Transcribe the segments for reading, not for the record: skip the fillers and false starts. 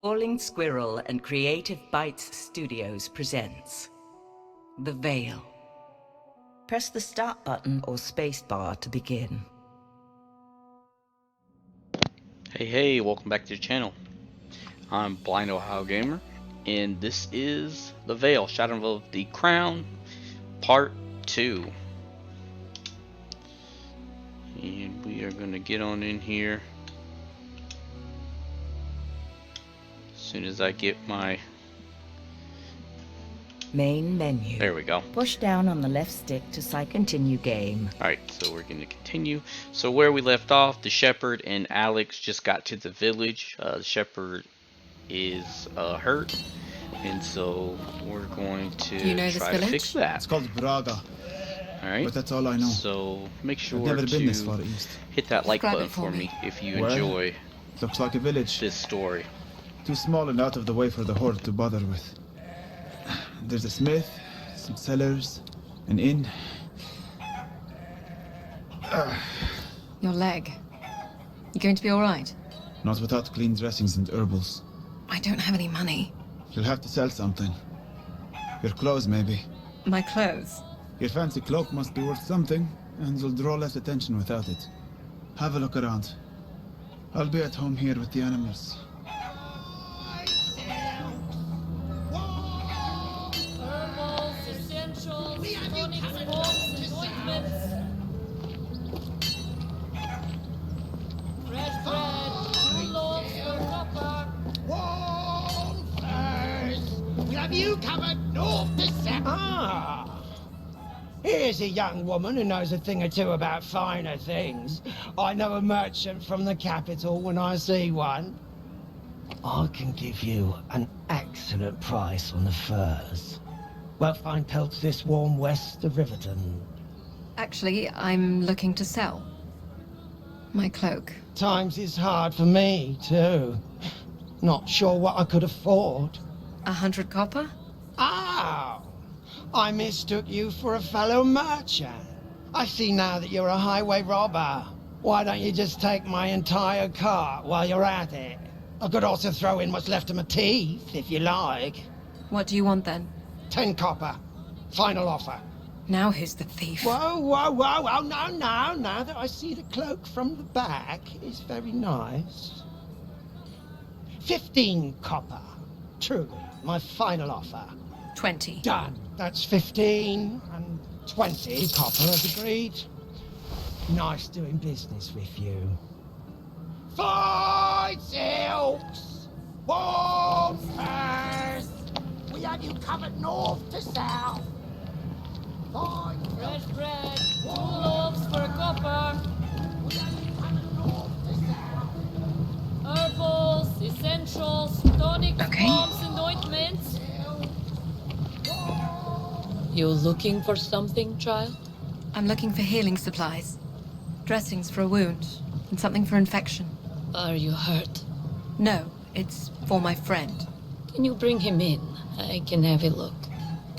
Falling Squirrel and Creative Bites Studios presents The Vale. Press the start button or spacebar to begin. Hey, welcome back to the channel. I'm Blind Ohio Gamer, and this is The Vale, Shadow of the Crown, Part 2. And we are going to get on in here as soon as I get my... Main menu. There we go. Push down on the left stick to select continue game. Alright, so we're going to continue. So where we left off, the shepherd and Alex just got to the village. The shepherd is hurt, and so we're going to try to fix that. It's called B.O.G. Alright, but that's all I know. So make sure I've never to been this far east. hit that like Describe button it for for me. me if you Well, enjoy Looks like a village. this story. Too small and out of the way for the horde to bother with. There's a smith, some cellars, an inn. Your leg. You going to be all right? Not without clean dressings and herbals. I don't have any money. You'll have to sell something. Your clothes, maybe. My clothes? Your fancy cloak must be worth something, and you'll draw less attention without it. Have a look around. I'll be at home here with the animals. Herbals, essentials, tonics, bombs, and ointments. Fresh bread, 2 loaves for copper. Wolfers! Have you covered north to south? Ah! Here's a young woman who knows a thing or two about finer things. I know a merchant from the capital when I see one. I can give you an excellent price on the furs. Well, fine pelts this warm west of Riverton. Actually, I'm looking to sell. My cloak. Times is hard for me, too. Not sure what I could afford. 100 copper? Oh! I mistook you for a fellow merchant. I see now that you're a highway robber. Why don't you just take my entire cart while you're at it? I could also throw in what's left of my teeth, if you like. What do you want then? 10 copper. Final offer. Now who's the thief? Whoa, no. Now that I see the cloak from the back is very nice. 15 copper. Truly, my final offer. 20. Done. That's 15 and 20 copper as agreed. Nice doing business with you. Fine silks! Wolfers! We have you covered north to south. Fine Fresh bread, 2 loaves for copper. We have you covered north to south. Herbals, essentials, tonics, Okay. bombs, and ointments. You looking for something, child? I'm looking for healing supplies. Dressings for a wound, and something for infection. Are you hurt? No, it's for my friend. Can you bring him in? I can have a look.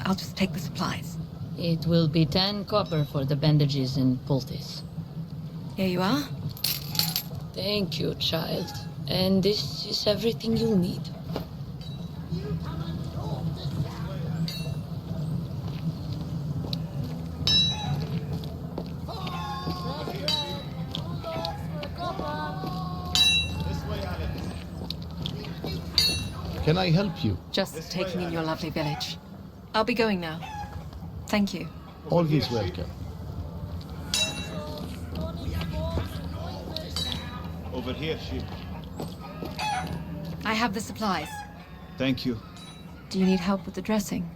I'll just take the supplies. It will be 10 copper for the bandages and poultice. Here you are. Thank you, child. And this is everything you'll need. Can I help you? Just taking in your lovely village. I'll be going now. Thank you. Always welcome. Over here, sheep. I have the supplies. Thank you. Do you need help with the dressing?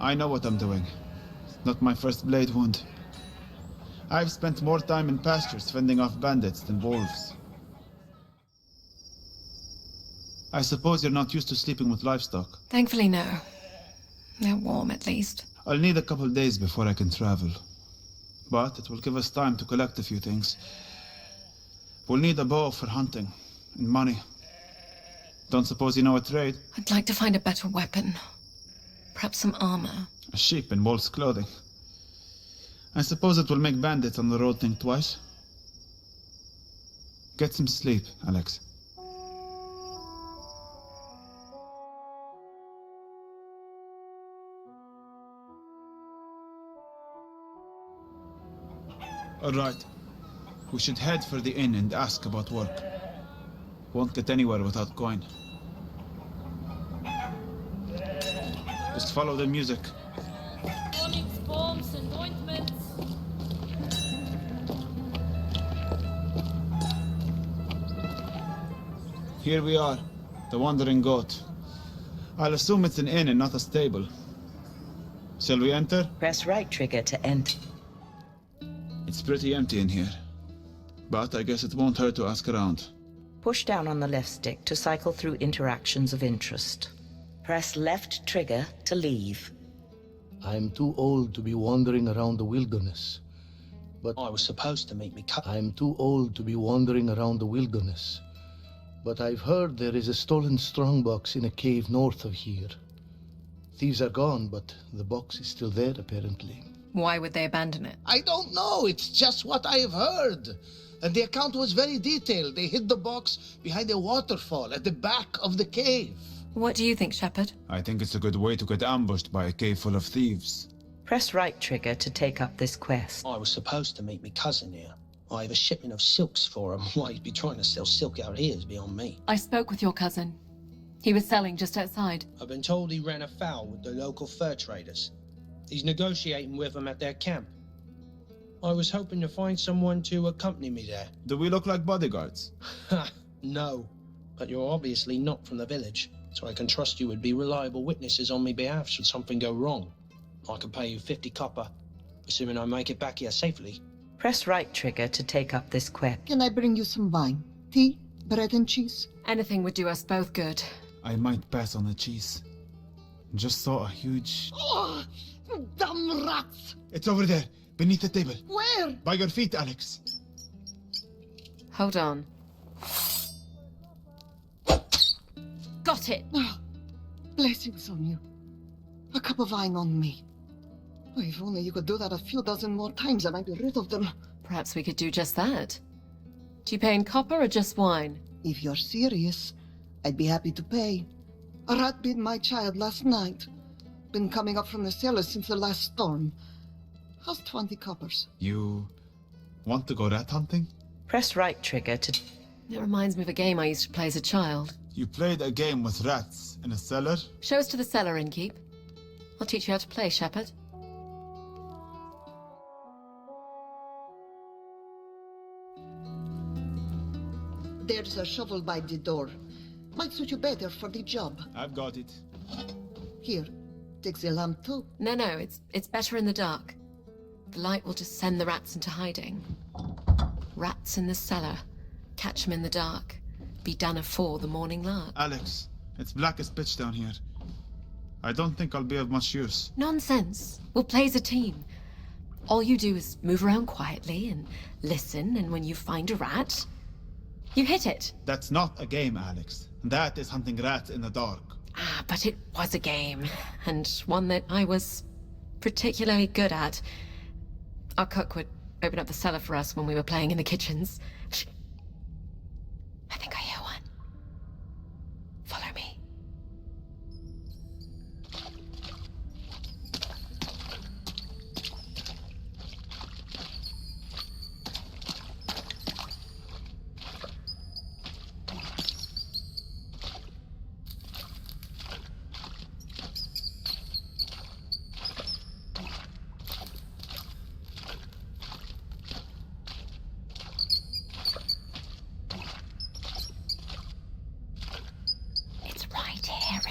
I know what I'm doing. It's not my first blade wound. I've spent more time in pastures fending off bandits than wolves. I suppose you're not used to sleeping with livestock. Thankfully, no. They're warm, at least. I'll need a couple days before I can travel. But it will give us time to collect a few things. We'll need a bow for hunting, and money. Don't suppose you know a trade? I'd like to find a better weapon. Perhaps some armor. A sheep in wolf's clothing. I suppose it will make bandits on the road think twice. Get some sleep, Alex. All right. We should head for the inn and ask about work. Won't get anywhere without going. Just follow the music. Tonics, bombs, and ointments. Here we are, the Wandering Goat. I'll assume it's an inn and not a stable. Shall we enter? Press right trigger to enter. It's pretty empty in here. But I guess it won't hurt to ask around. Push down on the left stick to cycle through interactions of interest. Press left trigger to leave. I'm too old to be wandering around the wilderness. But I was supposed to meet me cousin. I'm too old to be wandering around the wilderness. But I've heard there is a stolen strongbox in a cave north of here. Thieves are gone, but the box is still there, apparently. Why would they abandon it? I don't know. It's just what I've heard. And the account was very detailed. They hid the box behind a waterfall at the back of the cave. What do you think, Shepard? I think it's a good way to get ambushed by a cave full of thieves. Press right trigger to take up this quest. I was supposed to meet me cousin here. I have a shipment of silks for him. Why he'd be trying to sell silk out here is beyond me. I spoke with your cousin. He was selling just outside. I've been told he ran afoul with the local fur traders. He's negotiating with them at their camp. I was hoping to find someone to accompany me there. Do we look like bodyguards? Ha! No. But you're obviously not from the village, so I can trust you would be reliable witnesses on my behalf should something go wrong. I could pay you 50 copper, assuming I make it back here safely. Press right trigger to take up this quest. Can I bring you some wine? Tea? Bread and cheese? Anything would do us both good. I might pass on the cheese. Just saw a huge... Oh, damn rats! It's over there, beneath the table. Where? By your feet, Alex. Hold on. Got it! Ah, blessings on you. A cup of wine on me. Oh, if only you could do that a few dozen more times, I might be rid of them. Perhaps we could do just that. Do you pay in copper or just wine? If you're serious, I'd be happy to pay. A rat bit my child last night. Been coming up from the cellar since the last storm. How's 20 coppers? You want to go rat hunting? Press right trigger to... It reminds me of a game I used to play as a child. You played a game with rats in a cellar? Show us to the cellar, Innkeep. I'll teach you how to play, Shepard. There's a shovel by the door. Might suit you better for the job. I've got it. Here, take the lamp too. No, it's better in the dark. The light will just send the rats into hiding. Rats in the cellar. Catch 'em in the dark. Be done afore the morning lark. Alex, it's black as pitch down here. I don't think I'll be of much use. Nonsense. We'll play as a team. All you do is move around quietly and listen, and when you find a rat, you hit it. That's not a game, Alex. That is hunting rats in the dark. Ah, but it was a game, and one that I was particularly good at. Our cook would open up the cellar for us when we were playing in the kitchens. I think I hear one. Follow me.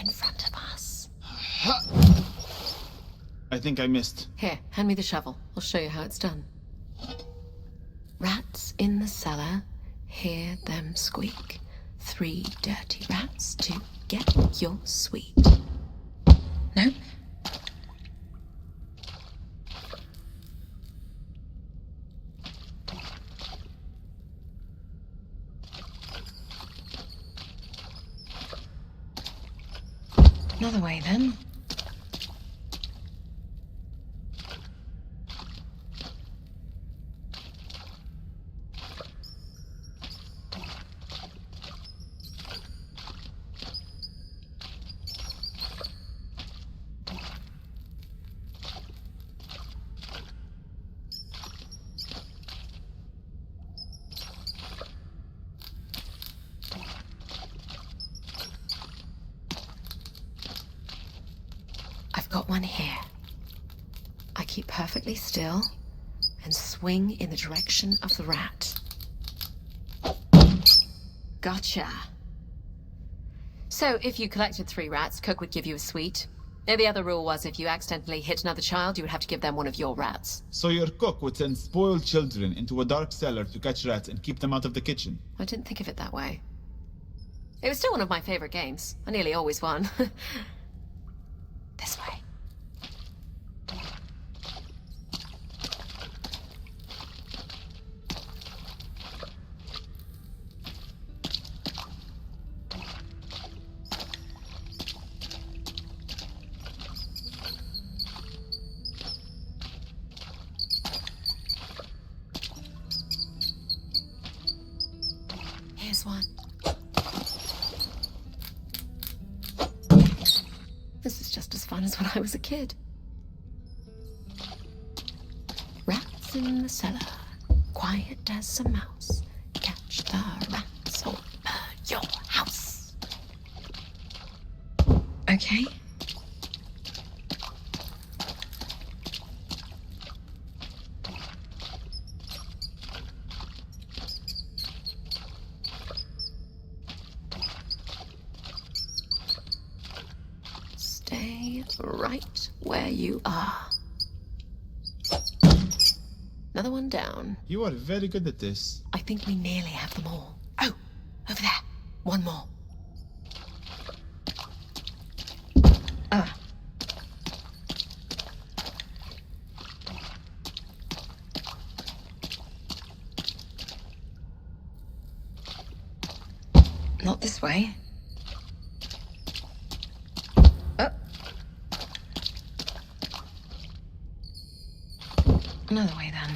In front of us. I think I missed. Here, hand me the shovel. I'll show you how it's done. Rats in the cellar, hear them squeak. 3 dirty rats to get your sweet. No? Another way, then. I've got one here. I keep perfectly still and swing in the direction of the rat. Gotcha. So, if you collected 3 rats, Cook would give you a sweet. The other rule was if you accidentally hit another child, you would have to give them one of your rats. So your cook would send spoiled children into a dark cellar to catch rats and keep them out of the kitchen? I didn't think of it that way. It was still one of my favorite games. I nearly always won. This way. Here's one. This is just as fun as when I was a kid. Rats in the cellar, quiet as a mouse. Catch the rats or burn your house. Okay. Stay right where you are. Another one down. You are very good at this. I think we nearly have them all. Oh, over there. One more. Not this way. Another way, then.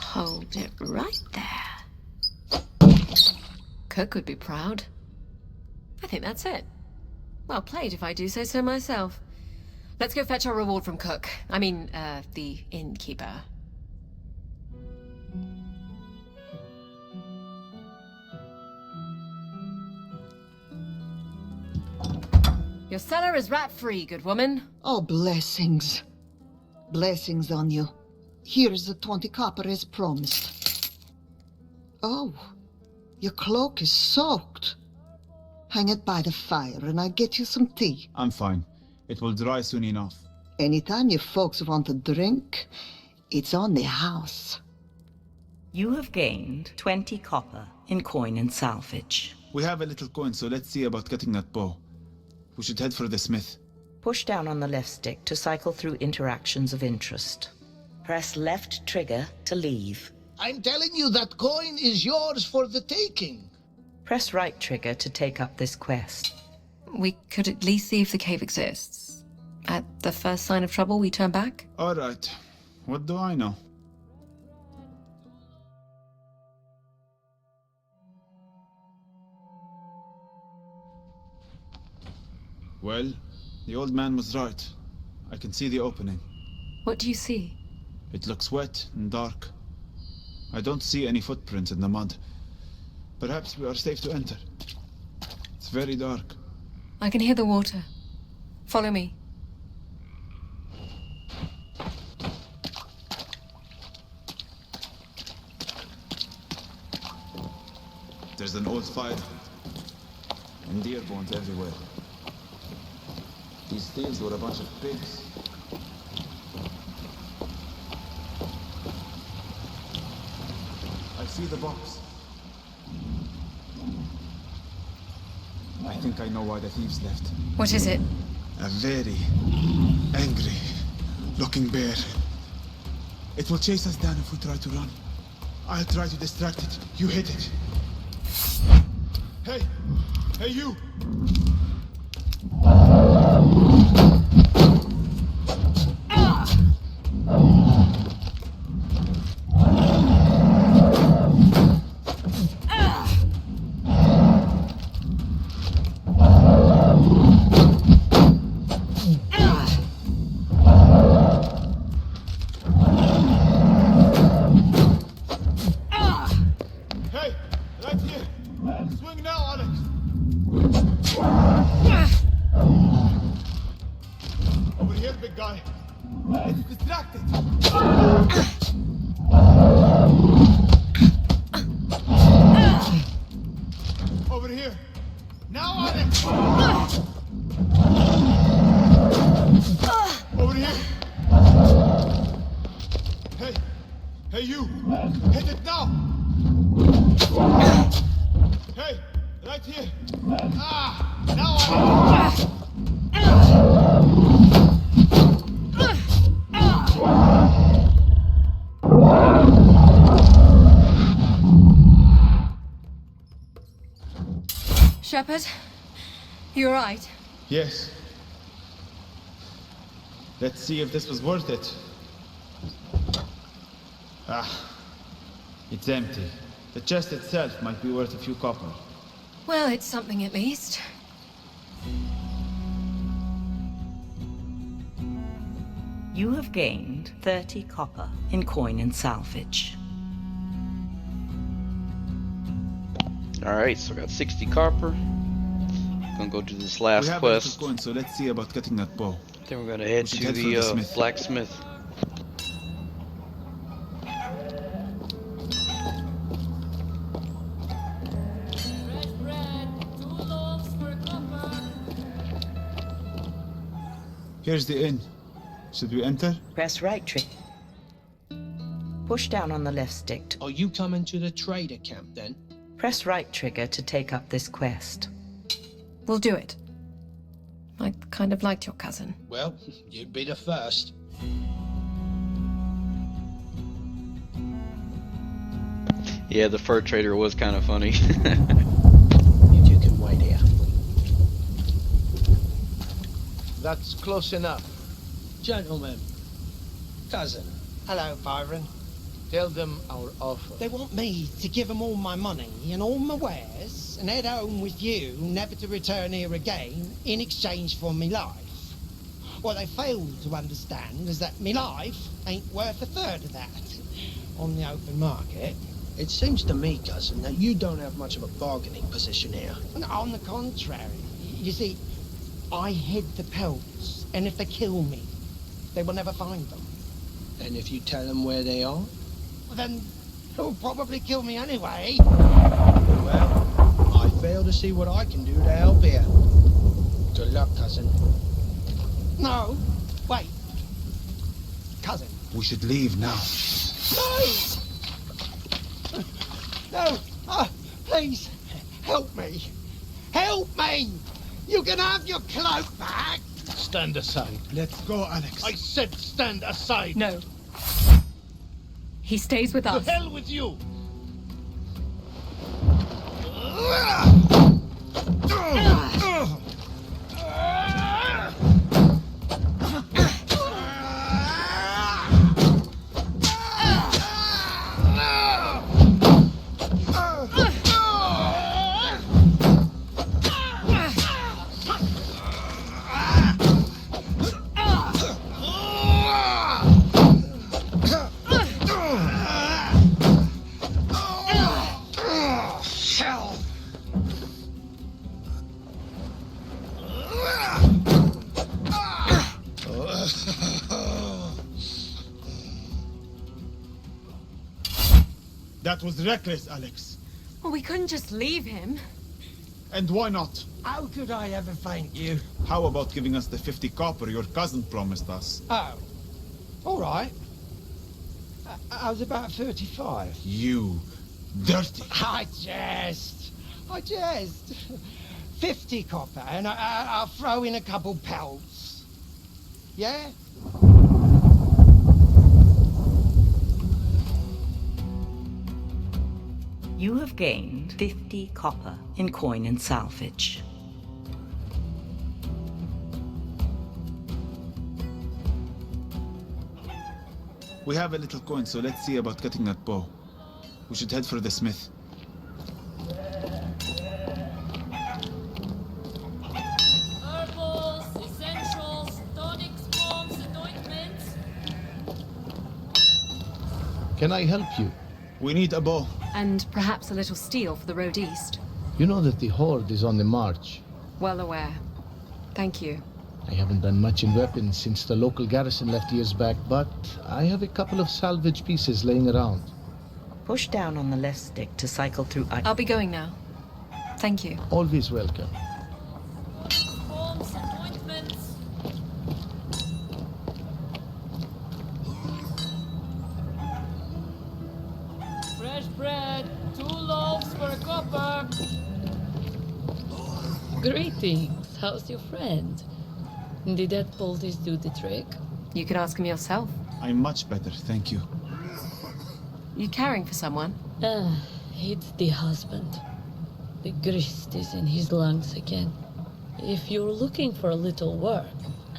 Hold it right there. Cook would be proud. I think that's it. Well played, if I do say so myself. Let's go fetch our reward from Cook. I mean, the innkeeper. Your cellar is rat-free, good woman. Oh, blessings. Blessings on you. Here's the 20 copper as promised. Oh, your cloak is soaked. Hang it by the fire and I'll get you some tea. I'm fine. It will dry soon enough. Anytime you folks want a drink, it's on the house. You have gained 20 copper in coin and salvage. We have a little coin, so let's see about getting that bow. We should head for the smith. Push down on the left stick to cycle through interactions of interest. Press left trigger to leave. I'm telling you that coin is yours for the taking. Press right trigger to take up this quest. We could at least see if the cave exists. At the first sign of trouble, we turn back? All right. What do I know? Well, the old man was right. I can see the opening. What do you see? It looks wet and dark. I don't see any footprints in the mud. Perhaps we are safe to enter. It's very dark. I can hear the water. Follow me. There's an old fire. And deer bones everywhere. These things were a bunch of pigs. I see the box. I think I know why the thieves left. What is it? A very angry looking bear. It will chase us down if we try to run. I'll try to distract it. You hit it. Hey! Hey, you! guy. It's distracted. Over here. Now, Alex. Over here. Hey, you. Hit it now. Hey, right here. Now, Alex. Shepard, you alright? Yes. Let's see if this was worth it. It's empty. The chest itself might be worth a few copper. Well, it's something at least. You have gained 30 copper in coin and salvage. Alright, so I got 60 copper. Gonna go do this last we have quest. A coin, so let's see about getting that bow. Then we're gonna head to the blacksmith. Fresh bread, 2 loaves for a copper. Here's the inn. Should we enter? Press right trigger. Push down on the left stick. Are you coming to the trader camp then? Press right trigger to take up this quest. We'll do it. I kind of liked your cousin. Well, you'd be the first. Yeah, the fur trader was kind of funny. You two can wait here. That's close enough. Gentlemen. Cousin. Hello, Byron. Tell them our offer. They want me to give them all my money and all my wares and head home with you, never to return here again, in exchange for me life. What they fail to understand is that me life ain't worth a third of that on the open market. It seems to me, cousin, that you don't have much of a bargaining position here. On the contrary. You see, I hid the pelts, and if they kill me, they will never find them. And if you tell them where they are? Well, then they'll probably kill me anyway. Well, I fail to see what I can do to help here. Good luck, cousin. No, wait. Cousin. We should leave now. No! No! Please, help me! Help me! You can have your cloak back! Stand aside. Let's go, Alex. I said stand aside! No. He stays with us. To hell with you! That was reckless, Alex. Well, we couldn't just leave him. And why not? How could I ever thank you? How about giving us the 50 copper your cousin promised us? Oh, all right. I was about 35. You dirty. I jest. 50 copper, and I'll throw in a couple pelts. Yeah? You have gained 50 copper in coin and salvage. We have a little coin, so let's see about getting that bow. We should head for the smith. Herbals, essentials, tonics, bombs, and ointments. Can I help you? We need a bow. And perhaps a little steel for the road east. You know that the Horde is on the march. Well aware. Thank you. I haven't done much in weapons since the local garrison left years back, but I have a couple of salvage pieces laying around. Push down on the left stick to cycle through... I'll be going now. Thank you. Always welcome. Forms and ointments. Fresh bread. 2 loaves for a copper. Greetings. How's your friend? Did that poultice do the trick? You could ask him yourself. I'm much better, thank you. You caring for someone? It's the husband. The grist is in his lungs again. If you're looking for a little work,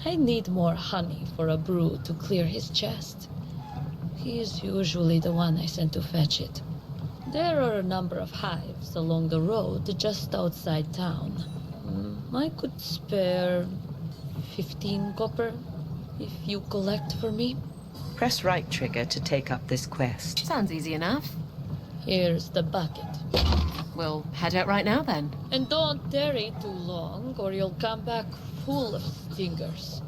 I need more honey for a brew to clear his chest. He is usually the one I send to fetch it. There are a number of hives along the road just outside town. I could spare 15 copper if you collect for me. Press right trigger to take up this quest. Sounds easy enough. Here's the bucket. We'll head out right now then. And don't tarry too long, or you'll come back full of stingers.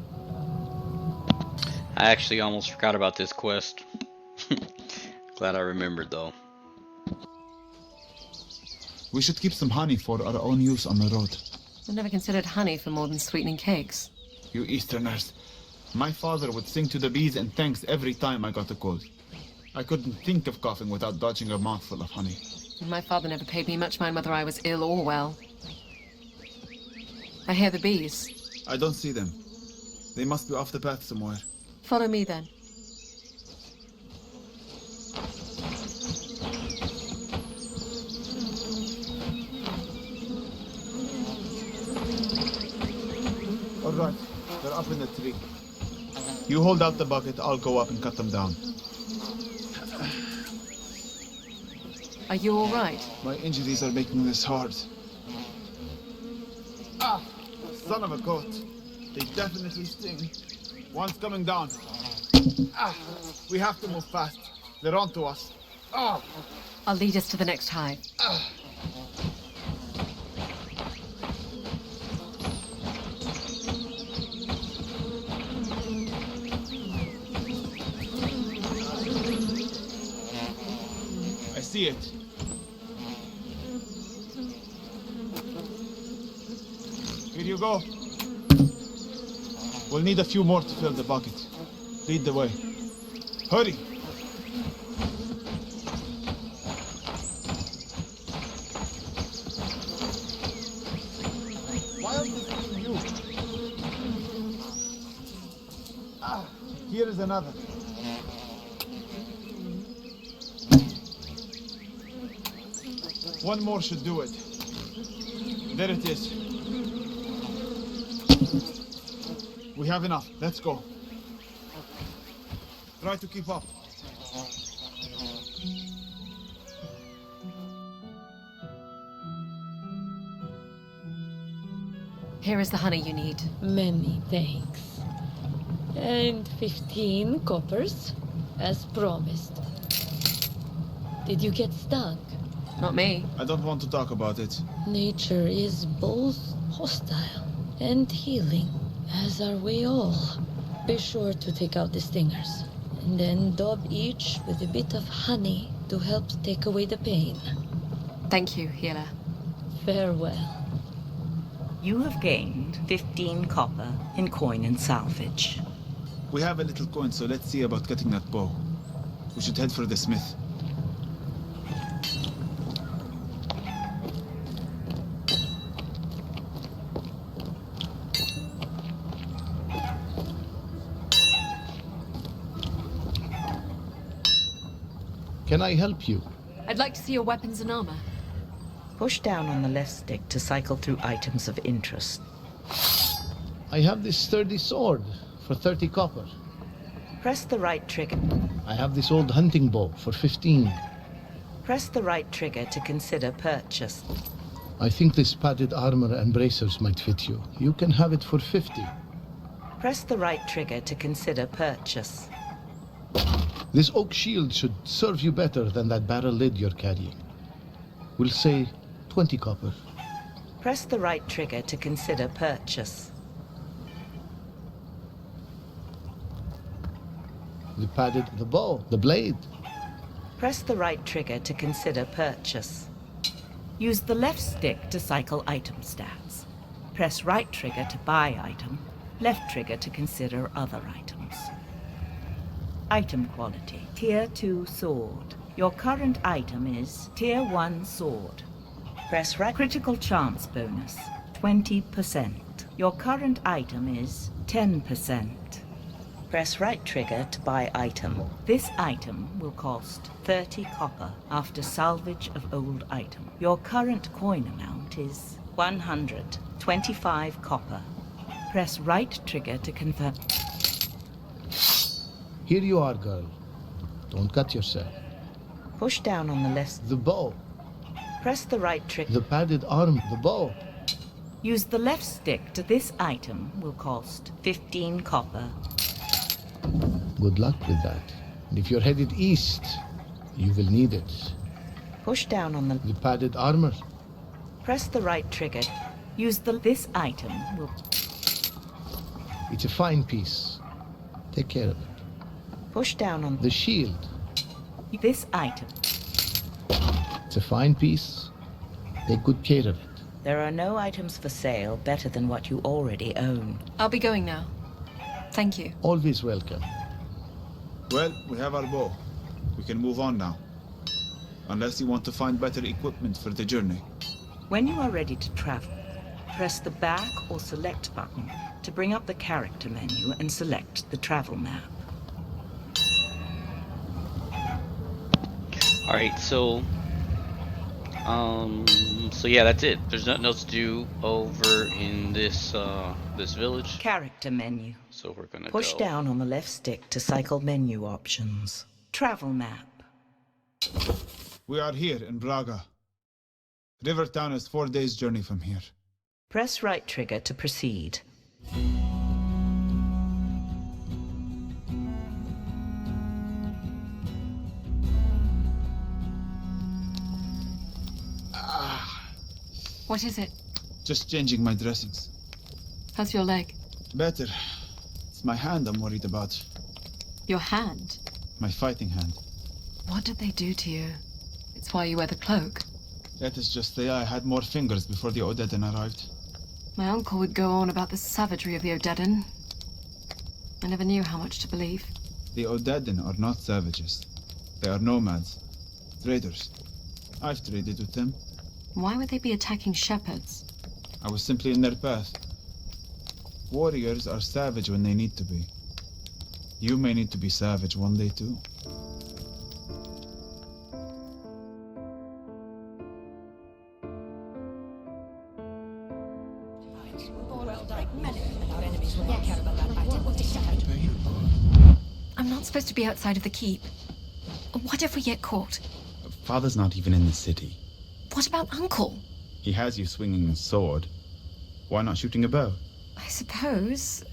I actually almost forgot about this quest. Glad I remembered though. We should keep some honey for our own use on the road. I've never considered honey for more than sweetening cakes. You Easterners. My father would sing to the bees and thanks every time I got a cold. I couldn't think of coughing without dodging a mouthful of honey. My father never paid me much mind whether I was ill or well. I hear the bees. I don't see them. They must be off the path somewhere. Follow me then. All right, they're up in the tree. You hold out the bucket, I'll go up and cut them down. Are you all right? My injuries are making this hard. Ah, son of a goat. They definitely sting. One's coming down. Ah, we have to move fast. They're onto us. Ah. I'll lead us to the next hive. Ah. I see it. Here you go. We'll need a few more to fill the bucket. Lead the way. Hurry! Why aren't they seeing you? Ah, here is another. One more should do it. There it is. We have enough. Let's go. Try to keep up. Here is the honey you need. Many thanks. And 15 coppers, as promised. Did you get stung? Not me. I don't want to talk about it. Nature is both hostile and healing, as are we all. Be sure to take out the stingers, and then daub each with a bit of honey to help take away the pain. Thank you, healer. Farewell. You have gained 15 copper in coin and salvage. We have a little coin, so let's see about getting that bow. We should head for the smith. Can I help you? I'd like to see your weapons and armor. Push down on the left stick to cycle through items of interest. I have this sturdy sword for 30 copper. Press the right trigger. I have this old hunting bow for 15. Press the right trigger to consider purchase. I think this padded armor and bracers might fit you. You can have it for 50. Press the right trigger to consider purchase. This oak shield should serve you better than that barrel lid you're carrying. We'll say 20 copper. Press the right trigger to consider purchase. The padded, the bow, the blade. Press the right trigger to consider purchase. Use the left stick to cycle item stats. Press right trigger to buy item, left trigger to consider other items. Item quality, Tier 2 sword. Your current item is Tier 1 sword. Press right. Critical chance bonus, 20%. Your current item is 10%. Press right trigger to buy item. This item will cost 30 copper after salvage of old item. Your current coin amount is 125 copper. Press right trigger to convert. Here you are, girl. Don't cut yourself. Push down on the left. The bow. Press the right trigger. The padded arm, the bow. Use the left stick to this item will cost 15 copper. Good luck with that. And if you're headed east, you will need it. Push down on the padded armor. Press the right trigger. Use this item will. It's a fine piece. Take care of it. Push down on the shield. This item. It's a fine piece. Take good care of it. There are no items for sale better than what you already own. I'll be going now. Thank you. Always welcome. Well, we have our bow. We can move on now. Unless you want to find better equipment for the journey. When you are ready to travel, press the back or select button to bring up the character menu and select the travel map. Alright, so yeah, that's it. There's nothing else to do over in this this village. Character menu. So we're gonna push go down on the left stick to cycle menu options. Travel map. We are here in Braga. Rivertown is 4 days' journey from here. Press right trigger to proceed. What is it? Just changing my dressings. How's your leg? Better. It's my hand I'm worried about. Your hand? My fighting hand. What did they do to you? It's why you wear the cloak. That is just the I had more fingers before the Odedan arrived. My uncle would go on about the savagery of the Odedan. I never knew how much to believe. The Odedan are not savages. They are nomads. Traders. I've traded with them. Why would they be attacking shepherds? I was simply in their path. Warriors are savage when they need to be. You may need to be savage one day too. I'm not supposed to be outside of the keep. What if we get caught? Father's not even in the city. What about Uncle? He has you swinging a sword. Why not shooting a bow? I suppose.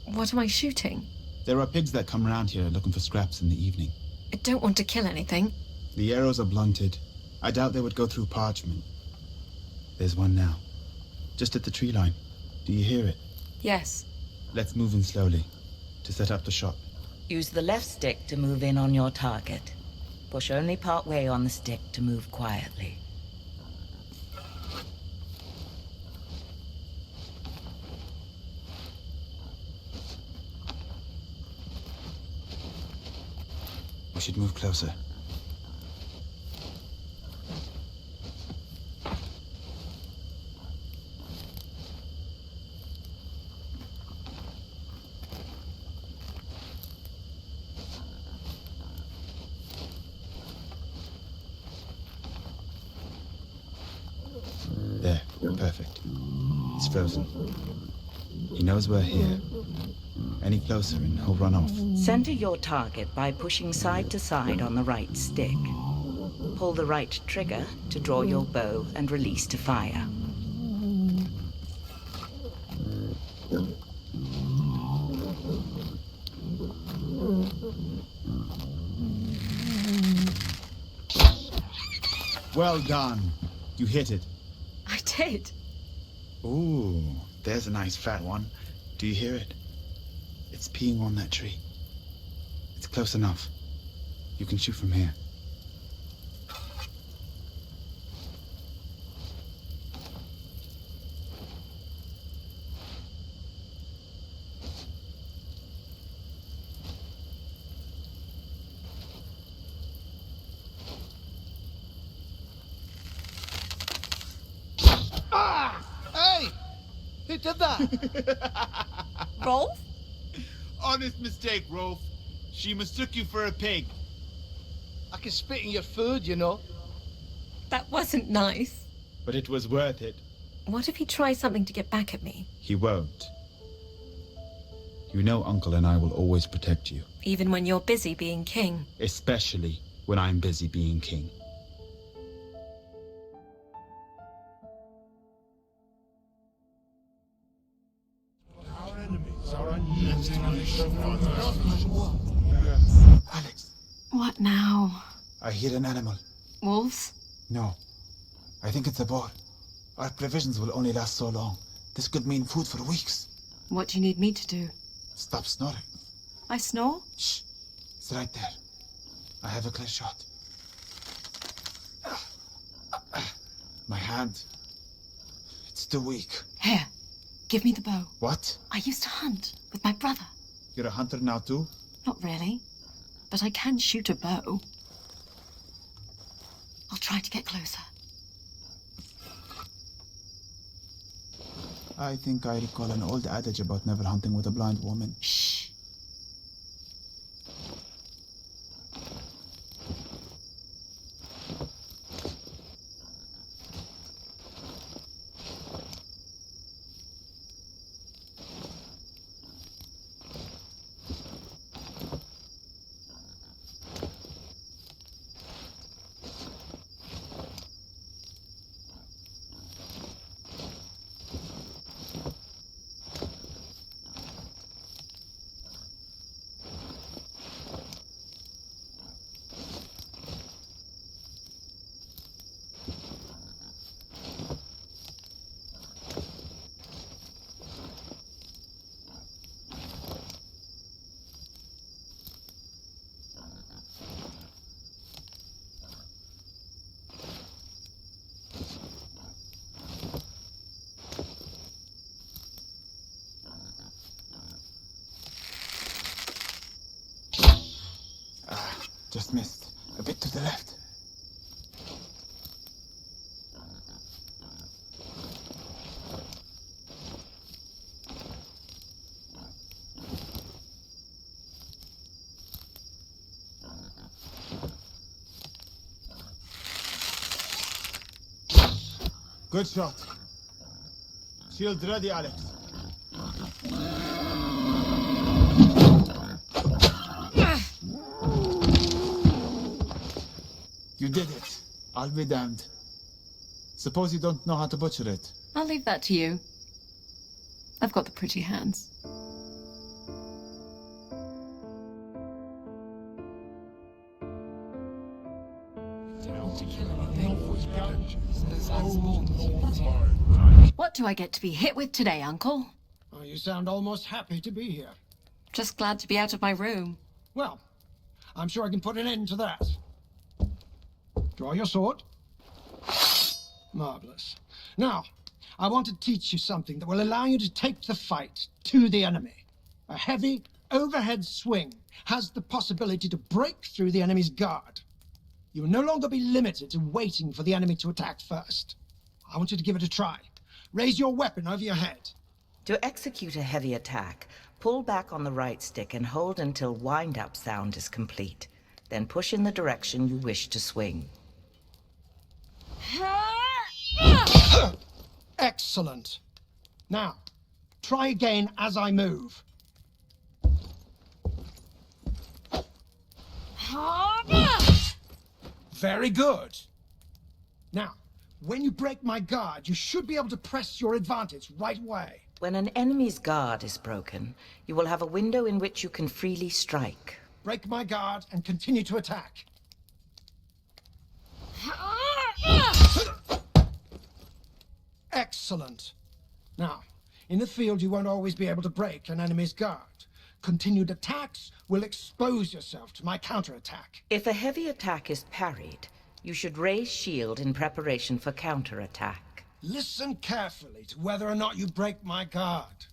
What am I shooting? There are pigs that come around here looking for scraps in the evening. I don't want to kill anything. The arrows are blunted. I doubt they would go through parchment. There's one now. Just at the tree line. Do you hear it? Yes. Let's move in slowly to set up the shot. Use the left stick to move in on your target. Push only part way on the stick to move quietly. We should move closer. There, perfect. He's frozen. He knows we're here. Any closer and he'll run off. Center your target by pushing side to side on the right stick. Pull the right trigger to draw your bow and release to fire. Well done. You hit it. I did. Ooh, there's a nice fat one. Do you hear it? It's peeing on that tree. It's close enough. You can shoot from here. Hey! Who did that? Rolf? Honest mistake, Rolf. She mistook you for a pig. I can spit in your food, you know. That wasn't nice. But it was worth it. What if he tries something to get back at me? He won't. You know Uncle and I will always protect you. Even when you're busy being king. Especially when I'm busy being king. Our enemies are unused to nation. Alex, What now? I hear an animal. Wolves? No. I think it's a boar. Our provisions will only last so long. This could mean food for weeks. What do you need me to do? Stop snoring. I snore? Shh. It's right there. I have a clear shot. My hand. It's too weak. Here, give me the bow. What? I used to hunt with my brother. You're a hunter now too? Not really, but I can shoot a bow. I'll try to get closer. I think I recall an old adage about never hunting with a blind woman. Shh. Just missed. A bit to the left. Good shot. Shield ready, Alex. You did it. I'll be damned. Suppose you don't know how to butcher it. I'll leave that to you. I've got the pretty hands. What do I get to be hit with today, Uncle? Oh, you sound almost happy to be here. Just glad to be out of my room. Well, I'm sure I can put an end to that. Draw your sword. Marvelous. Now, I want to teach you something that will allow you to take the fight to the enemy. A heavy, overhead swing has the possibility to break through the enemy's guard. You will no longer be limited to waiting for the enemy to attack first. I want you to give it a try. Raise your weapon over your head. To execute a heavy attack, pull back on the right stick and hold until wind-up sound is complete. Then push in the direction you wish to swing. Excellent. Now, try again as I move. Very good. Now, when you break my guard, you should be able to press your advantage right away. When an enemy's guard is broken, you will have a window in which you can freely strike. Break my guard and continue to attack. Excellent. Now, in the field, you won't always be able to break an enemy's guard. Continued attacks will expose yourself to my counterattack. If a heavy attack is parried, you should raise shield in preparation for counterattack. Listen carefully to whether or not you break my guard.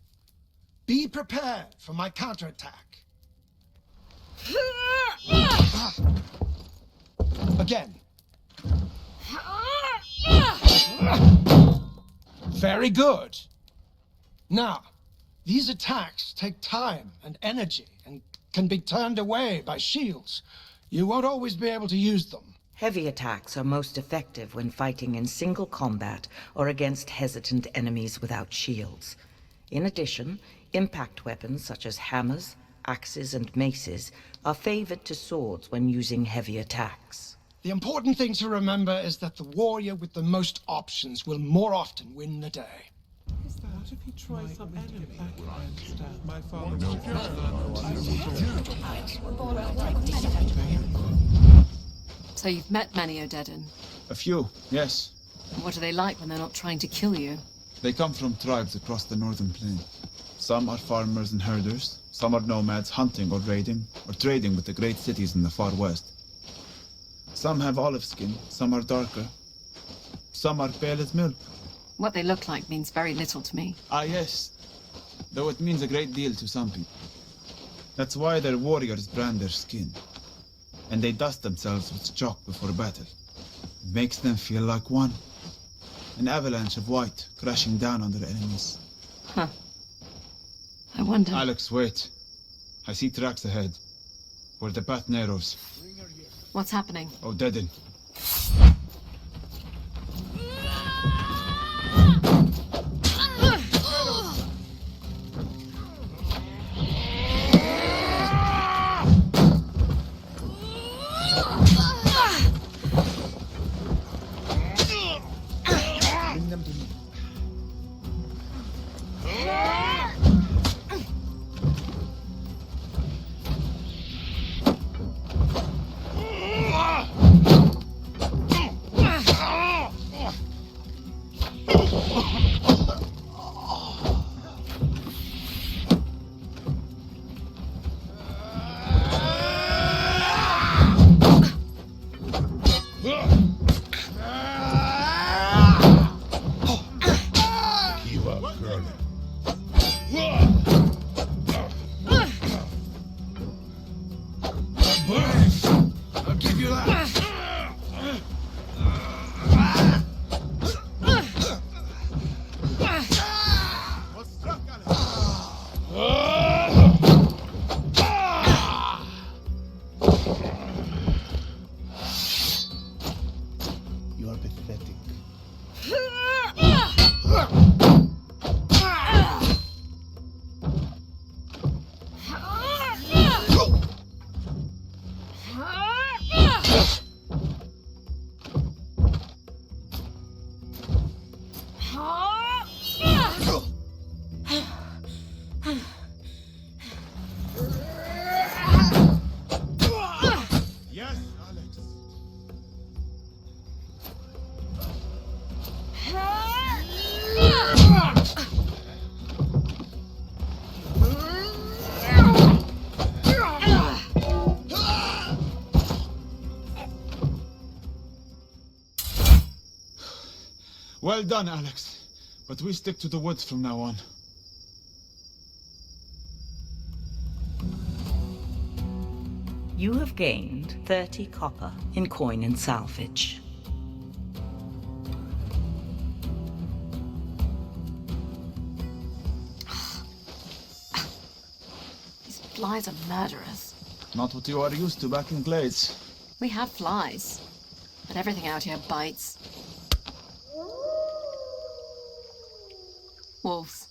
Be prepared for my counterattack. Again. Very good. Now, these attacks take time and energy and can be turned away by shields. You won't always be able to use them. Heavy attacks are most effective when fighting in single combat or against hesitant enemies without shields. In addition, impact weapons such as hammers, axes, and maces are favored to swords when using heavy attacks. The important thing to remember is that the warrior with the most options will more often win the day. What if he tries some enemy background stuff? My father So you've met many Odedan. A few, yes. And what are they like when they're not trying to kill you? They come from tribes across the northern plain. Some are farmers and herders. Some are nomads hunting or raiding or trading with the great cities in the far west. Some have olive skin, some are darker. Some are pale as milk. What they look like means very little to me. Ah, yes. Though it means a great deal to some people. That's why their warriors brand their skin. And they dust themselves with chalk before battle. It makes them feel like one. An avalanche of white crashing down on their enemies. Huh. I wonder... Alex, wait. I see tracks ahead. Where the path narrows. What's happening? Odedan. Bring them to me. Keep up, girl. I'll give you that. You are pathetic. Yes, Alex. Well done, Alex. But we stick to the woods from now on. You have gained 30 copper in coin and salvage. These flies are murderous. Not what you are used to back in Glades. We have flies, but everything out here bites. Wolves.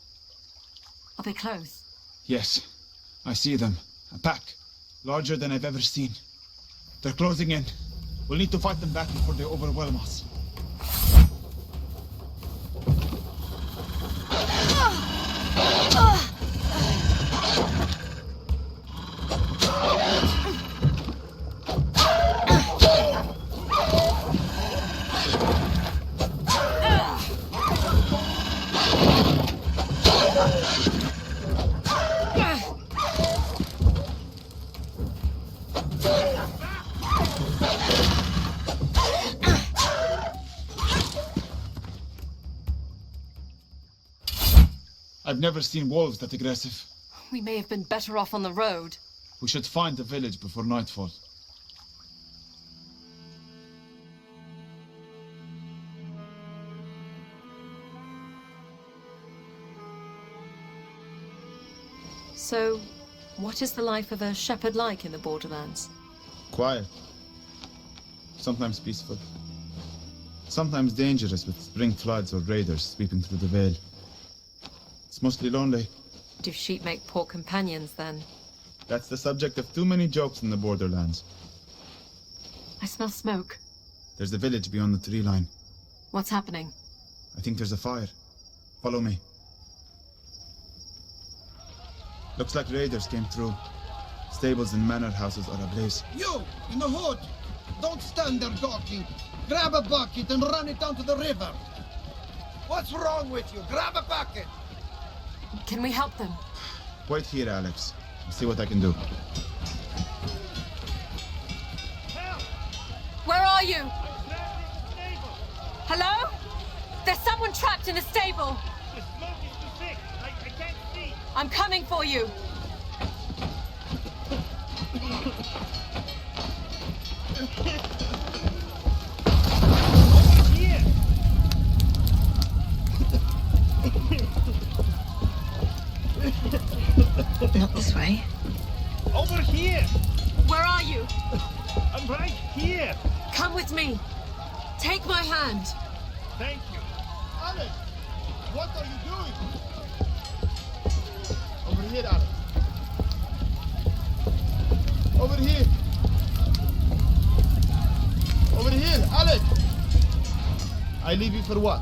Are they close? Yes, I see them. A pack. Larger than I've ever seen. They're closing in. We'll need to fight them back before they overwhelm us. I've never seen wolves that aggressive. We may have been better off on the road. We should find the village before nightfall. So, what is the life of a shepherd like in the Borderlands? Quiet. Sometimes peaceful. Sometimes dangerous with spring floods or raiders sweeping through the Vale. It's mostly lonely. Do sheep make poor companions, then? That's the subject of too many jokes in the Borderlands. I smell smoke. There's a village beyond the tree line. What's happening? I think there's a fire. Follow me. Looks like raiders came through. Stables and manor houses are ablaze. You, in the hood! Don't stand there gawking! Grab a bucket and run it down to the river! What's wrong with you? Grab a bucket! Can we help them? Wait here, Alex. I'll see what I can do. Where are you? Hello? There's someone trapped in a stable. The smoke is too thick. I can't see. I'm coming for you. Here. Not this way. Over here. Where are you? I'm right here. Come with me. Take my hand. Thank you. Alex! What are you doing? Over here, Alex. Over here. Over here, Alex! I leave you for what?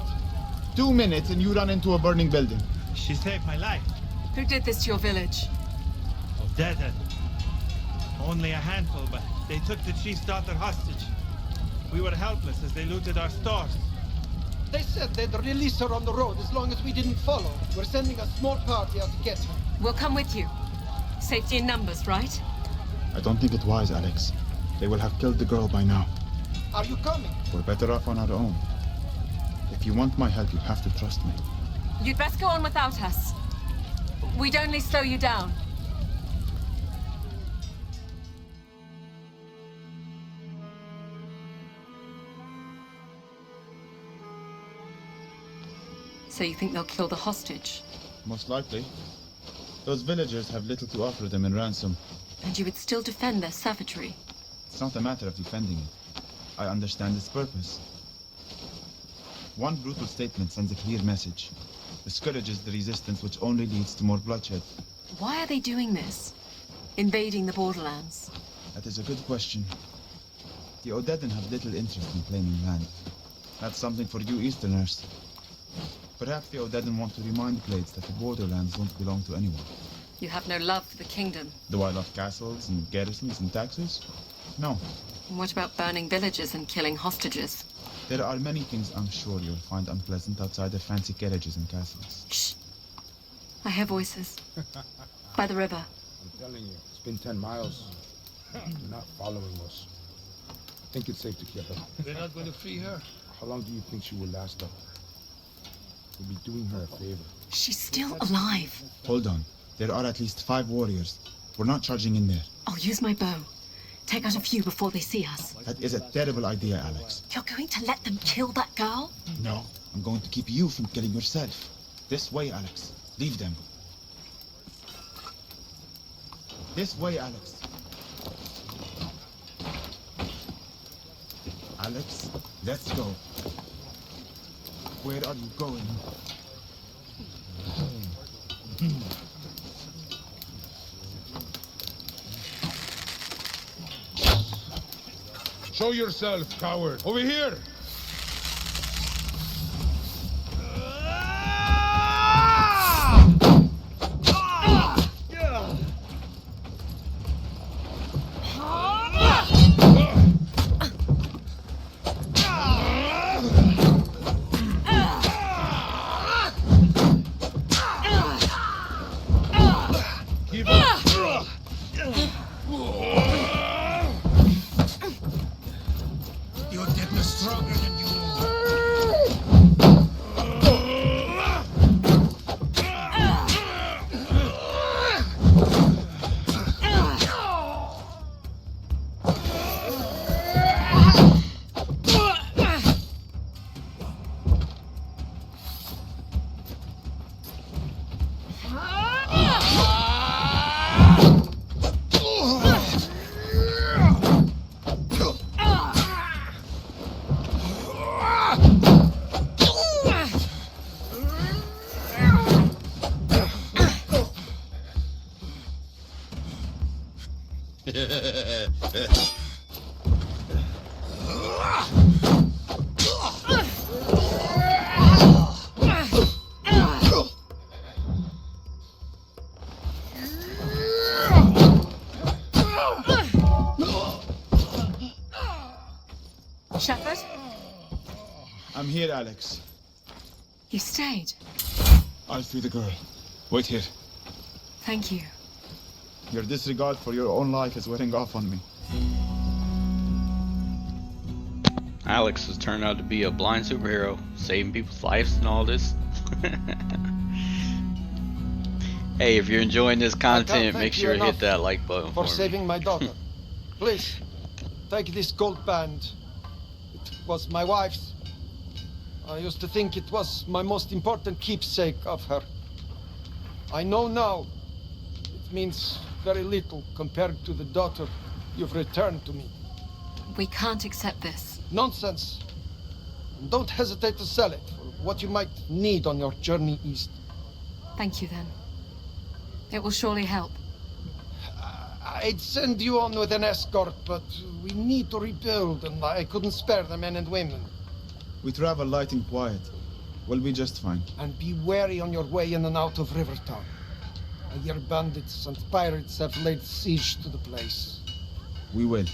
2 minutes and you run into a burning building. She saved my life. Who did this to your village? Oh, dead end. Only a handful, but they took the chief's daughter hostage. We were helpless as they looted our stores. They said they'd release her on the road as long as we didn't follow. We're sending a small party out to get her. We'll come with you. Safety in numbers, right? I don't think it wise, Alex. They will have killed the girl by now. Are you coming? We're better off on our own. If you want my help, you have to trust me. You'd best go on without us. We'd only slow you down. So you think they'll kill the hostage? Most likely. Those villagers have little to offer them in ransom. And you would still defend their savagery? It's not a matter of defending it. I understand its purpose. One brutal statement sends a clear message. Discourages the resistance, which only leads to more bloodshed. Why are they doing this? Invading the Borderlands? That is a good question. The Odedan have little interest in claiming land. That's something for you Easterners. Perhaps the Odedan want to remind Blades that the Borderlands don't belong to anyone. You have no love for the kingdom. Do I love castles and garrisons and taxes? No. And what about burning villages and killing hostages? There are many things I'm sure you'll find unpleasant outside of fancy carriages and castles. Shh. I hear voices. By the river. I'm telling you, it's been 10 miles. They're not following us. I think it's safe to kill her. They're not going to free her. How long do you think she will last up? We'll be doing her a favor. She's still alive. Hold on. There are at least 5 warriors. We're not charging in there. I'll use my bow. Take out a few before they see us. That is a terrible idea, Alex. You're going to let them kill that girl? No, I'm going to keep you from killing yourself. This way, Alex. Leave them. This way, Alex. Alex, let's go. Where are you going? Show yourself, coward. Over here. You did the strongest. Shepherd? I'm here, Alex. You stayed. I'll free the girl. Wait here. Thank you. Your disregard for your own life is wearing off on me. Alex has turned out to be a blind superhero, saving people's lives and all this. Hey, if you're enjoying this content, make sure to hit that like button for for saving me. my daughter. Please, take this gold band. It was my wife's. I used to think it was my most important keepsake of her. I know now it means very little compared to the daughter you've returned to me. We can't accept this. Nonsense. And don't hesitate to sell it for what you might need on your journey east. Thank you, then. It will surely help. I'd send you on with an escort, but we need to rebuild, and I couldn't spare the men and women. We travel light and quiet. We'll be just fine. And be wary on your way in and out of Rivertown. I hear bandits and pirates have laid siege to the place. We will.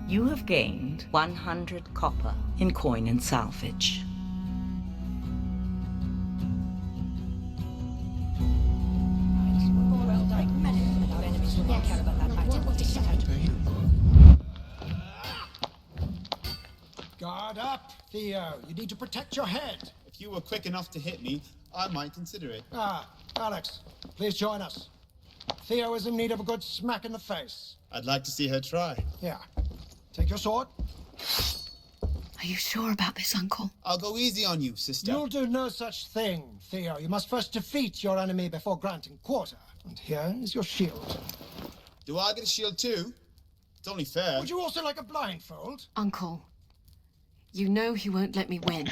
You have gained 100 copper in coin and salvage. Guard up, Theo. You need to protect your head. If you were quick enough to hit me, I might consider it. Ah, Alex, please join us. Theo is in need of a good smack in the face. I'd like to see her try. Yeah. Take your sword. Are you sure about this, Uncle? I'll go easy on you, sister. You'll do no such thing, Theo. You must first defeat your enemy before granting quarter. And here is your shield. Do I get a shield too? It's only fair. Would you also like a blindfold? Uncle, you know he won't let me win.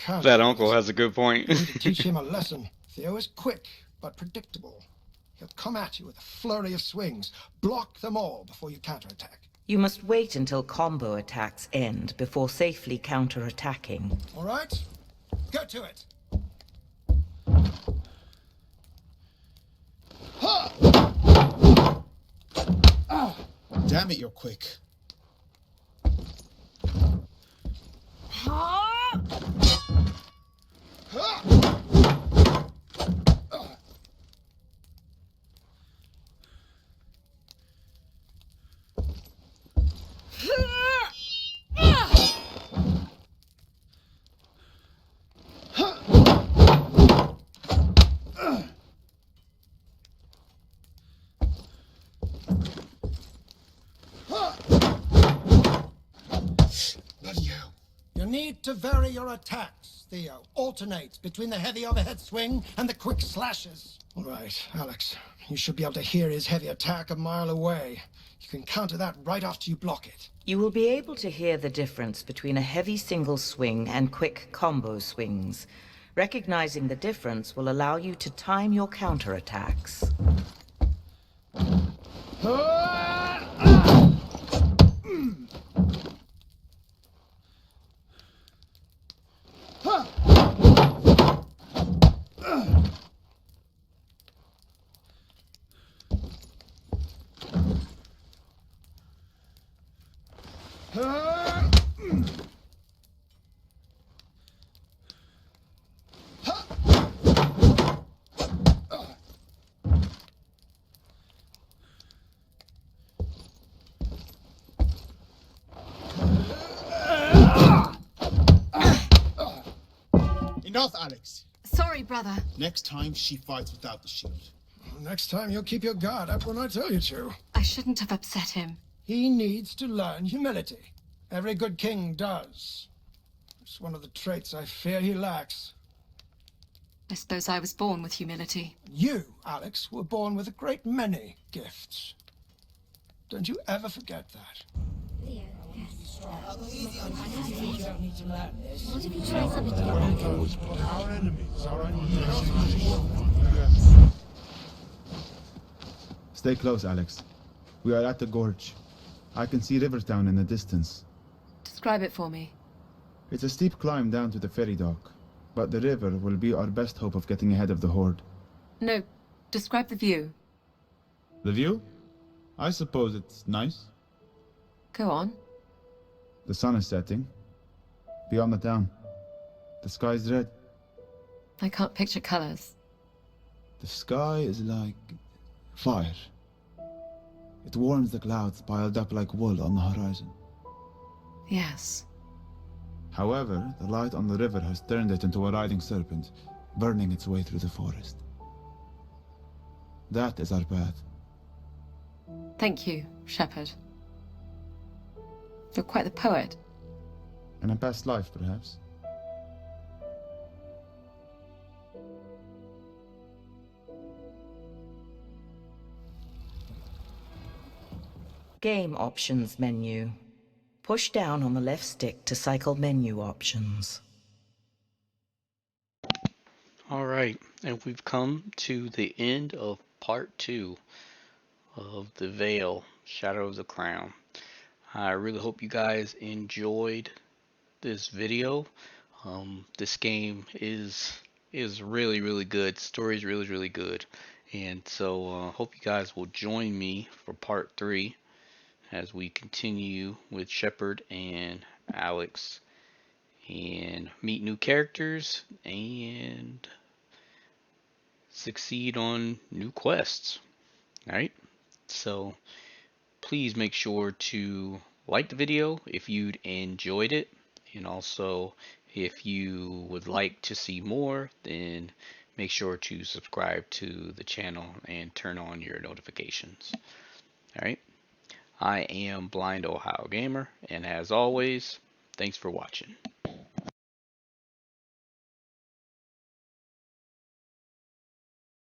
That uncle has a good point. You need to teach him a lesson. Theo is quick, but predictable. He'll come at you with a flurry of swings. Block them all before you counterattack. You must wait until combo attacks end before safely counterattacking. All right? Go to it. Damn it, you're quick. You need to vary your attacks, Theo. Alternate between the heavy overhead swing and the quick slashes. All right, Alex. You should be able to hear his heavy attack a mile away. You can counter that right after you block it. You will be able to hear the difference between a heavy single swing and quick combo swings. Recognizing the difference will allow you to time your counterattacks. Enough, Alex. Sorry, brother. Next time, she fights without the shield. Next time, you'll keep your guard up when I tell you to. I shouldn't have upset him. He needs to learn humility. Every good king does. It's one of the traits I fear he lacks. I suppose I was born with humility. You, Alex, were born with a great many gifts. Don't you ever forget that. What if you try something different? Our enemies are Stay close, Alex. We are at the gorge. I can see Rivertown in the distance. Describe it for me. It's a steep climb down to the ferry dock, but the river will be our best hope of getting ahead of the horde. No, describe the view. The view? I suppose it's nice. Go on. The sun is setting. Beyond the town. The sky is red. I can't picture colors. The sky is like fire. It warms the clouds piled up like wool on the horizon. Yes. However, the light on the river has turned it into a riding serpent, burning its way through the forest. That is our path. Thank you, Shepherd. You're quite the poet. In a past life, perhaps. Game options menu. Push down on the left stick to cycle menu options. Alright, and we've come to the end of part 2 of the Vale Shadow of the Crown. I really hope you guys enjoyed this video. This game is really good. The story is really good, and so hope you guys will join me for part 3 as we continue with Shepard and Alex and meet new characters and succeed on new quests. Alright, so please make sure to like the video if you'd enjoyed it, and also if you would like to see more, then make sure to subscribe to the channel and turn on your notifications. Alright, I am Blind Ohio Gamer, and as always, thanks for watching.